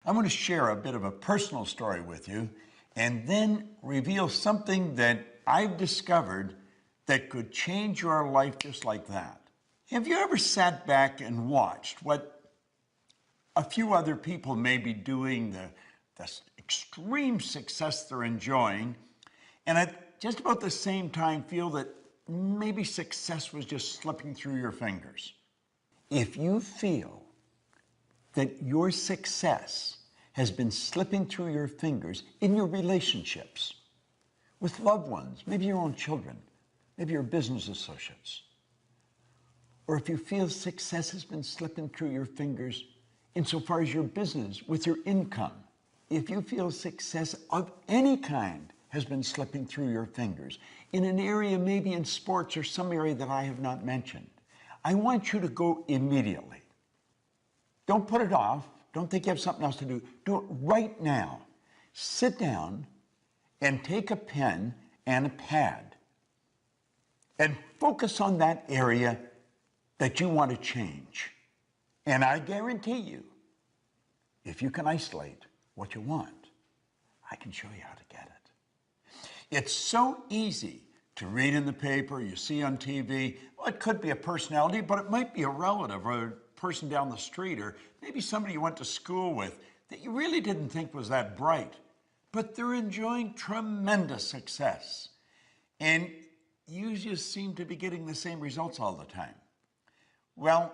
I'm going to share a bit of a personal story with you and then reveal something that I've discovered that could change your life just like that. Have you ever sat back and watched what a few other people may be doing, the extreme success they're enjoying, and at just about the same time feel that maybe success was just slipping through your fingers? If you feel that your success has been slipping through your fingers in your relationships with loved ones, maybe your own children, maybe your business associates, or if you feel success has been slipping through your fingers insofar as your business, with your income, if you feel success of any kind has been slipping through your fingers in an area, maybe in sports or some area that I have not mentioned, I want you to go immediately. Don't put it off. Don't think you have something else to do. Do it right now. Sit down and take a pen and a pad and focus on that area that you want to change. And I guarantee you, if you can isolate what you want, I can show you how to get it. It's so easy to read in the paper, you see on TV. Well, it could be a personality, but it might be a relative or a person down the street, or maybe somebody you went to school with that you really didn't think was that bright, but they're enjoying tremendous success. And you just seem to be getting the same results all the time. Well,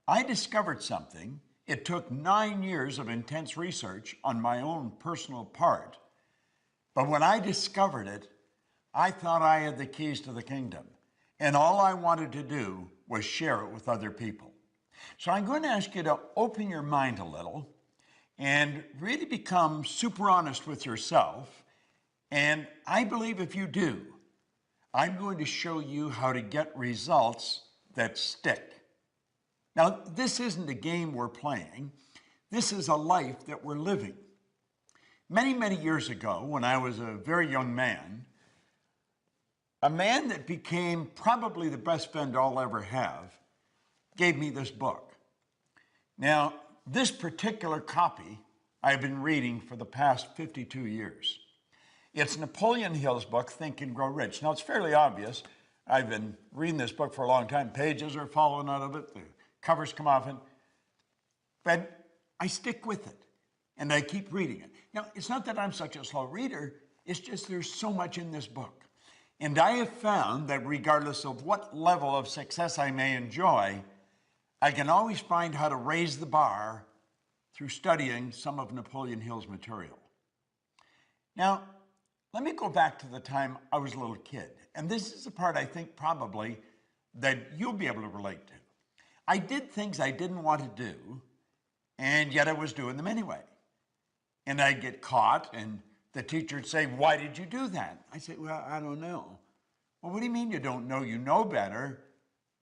I discovered something. It took 9 years of intense research on my own personal part. But when I discovered it, I thought I had the keys to the kingdom. And all I wanted to do was share it with other people. So I'm going to ask you to open your mind a little and really become super honest with yourself. And I believe if you do, I'm going to show you how to get results that stick. Now, this isn't a game we're playing. This is a life that we're living. Many, many years ago, when I was a very young man, a man that became probably the best friend I'll ever have gave me this book. Now, this particular copy I've been reading for the past 52 years. It's Napoleon Hill's book, Think and Grow Rich. Now, it's fairly obvious. I've been reading this book for a long time. Pages are falling out of it. The covers come off it. But I stick with it, and I keep reading it. Now, it's not that I'm such a slow reader. It's just there's so much in this book. And I have found that regardless of what level of success I may enjoy, I can always find how to raise the bar through studying some of Napoleon Hill's material. Now, let me go back to the time I was a little kid. And this is the part I think probably that you'll be able to relate to. I did things I didn't want to do, and yet I was doing them anyway. And I'd get caught, and the teacher would say, "Why did you do that?" I said, "Well, I don't know." "Well, what do you mean you don't know? You know better."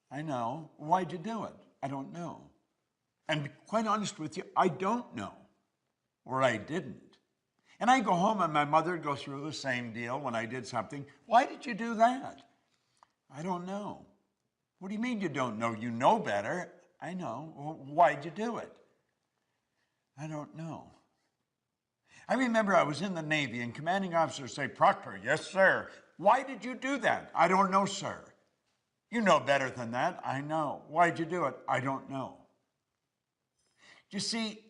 "I know." "Why'd you do it?" "I don't know." And to be quite honest with you, I don't know, or I didn't. And I go home and my mother would go through the same deal when I did something. "Why did you do that?" "I don't know." "What do you mean you don't know? You know better." "I know." "Well, why'd you do it?" "I don't know." I remember I was in the Navy and commanding officers say, "Proctor." "Yes, sir." "Why did you do that?" "I don't know, sir." "You know better than that." "I know." "Why'd you do it?" "I don't know." You see,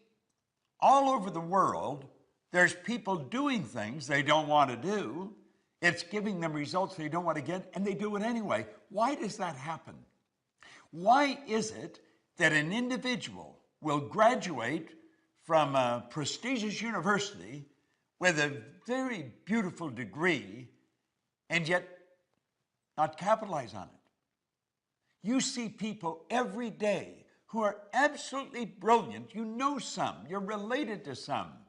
all over the world, there's people doing things they don't want to do. It's giving them results they don't want to get, and they do it anyway. Why does that happen? Why is it that an individual will graduate from a prestigious university with a very beautiful degree and yet not capitalize on it? You see people every day who are absolutely brilliant. You know some, you're related to some.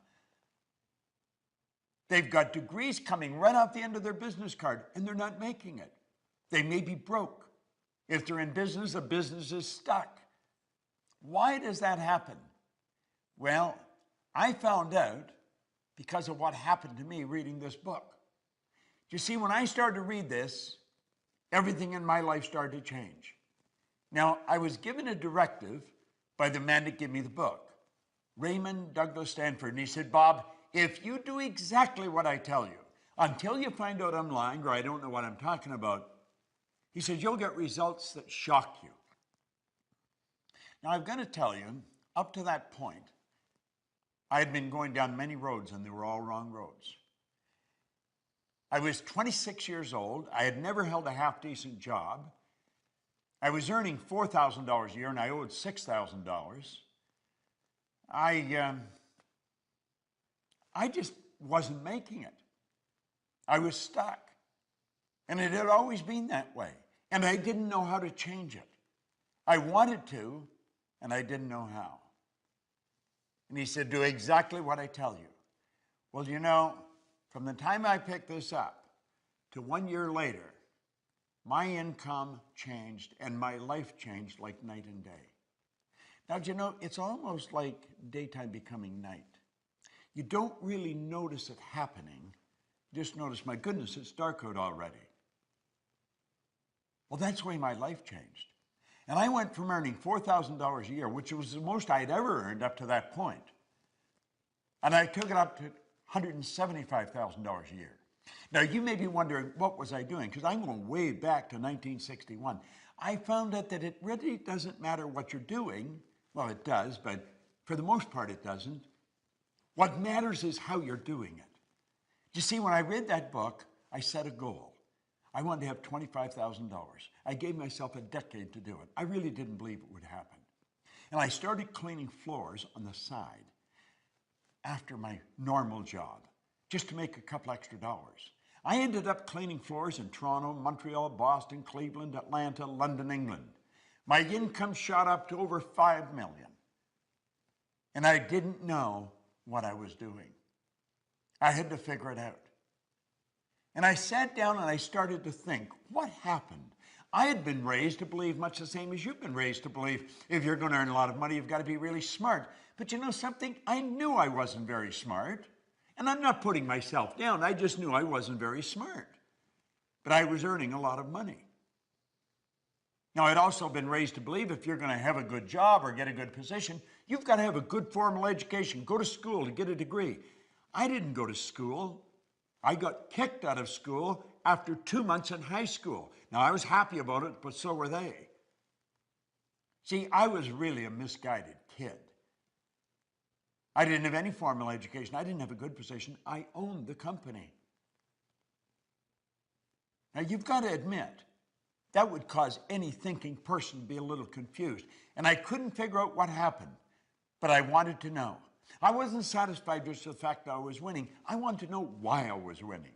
They've got degrees coming right off the end of their business card, and they're not making it. They may be broke. If they're in business, the business is stuck. Why does that happen? Well, I found out because of what happened to me reading this book. You see, when I started to read this, everything in my life started to change. Now, I was given a directive by the man that gave me the book. Raymond Douglas Stanford, and he said, Bob, if you do exactly what I tell you, until you find out I'm lying or I don't know what I'm talking about, he said, you'll get results that shock you. Now, I've got to tell you, up to that point, I had been going down many roads and they were all wrong roads. I was 26 years old. I had never held a half-decent job. I was earning $4,000 a year and I owed $6,000. I just wasn't making it. I was stuck. And it had always been that way. And I didn't know how to change it. I wanted to, and I didn't know how. And he said, do exactly what I tell you. Well, you know, from the time I picked this up to 1 year later, my income changed and my life changed like night and day. Now, do you know, it's almost like daytime becoming night. You don't really notice it happening. You just notice, my goodness, it's dark out already. Well, that's the way my life changed. And I went from earning $4,000 a year, which was the most I'd ever earned up to that point, and I took it up to $175,000 a year. Now, you may be wondering, what was I doing? Because I'm going way back to 1961. I found out that it really doesn't matter what you're doing. Well, it does, but for the most part, it doesn't. What matters is how you're doing it. You see, when I read that book, I set a goal. I wanted to have $25,000. I gave myself a decade to do it. I really didn't believe it would happen. And I started cleaning floors on the side after my normal job, just to make a couple extra dollars. I ended up cleaning floors in Toronto, Montreal, Boston, Cleveland, Atlanta, London, England. My income shot up to over $5 million. And I didn't know what I was doing. I had to figure it out. And I sat down and I started to think, what happened? I had been raised to believe much the same as you've been raised to believe. If you're going to earn a lot of money, you've got to be really smart. But you know something? I knew I wasn't very smart. And I'm not putting myself down. I just knew I wasn't very smart. But I was earning a lot of money. Now, I'd also been raised to believe if you're going to have a good job or get a good position, you've got to have a good formal education, go to school to get a degree. I didn't go to school. I got kicked out of school after 2 months in high school. Now, I was happy about it, but so were they. See, I was really a misguided kid. I didn't have any formal education. I didn't have a good position. I owned the company. Now, you've got to admit, that would cause any thinking person to be a little confused. And I couldn't figure out what happened, but I wanted to know. I wasn't satisfied just with the fact that I was winning. I wanted to know why I was winning.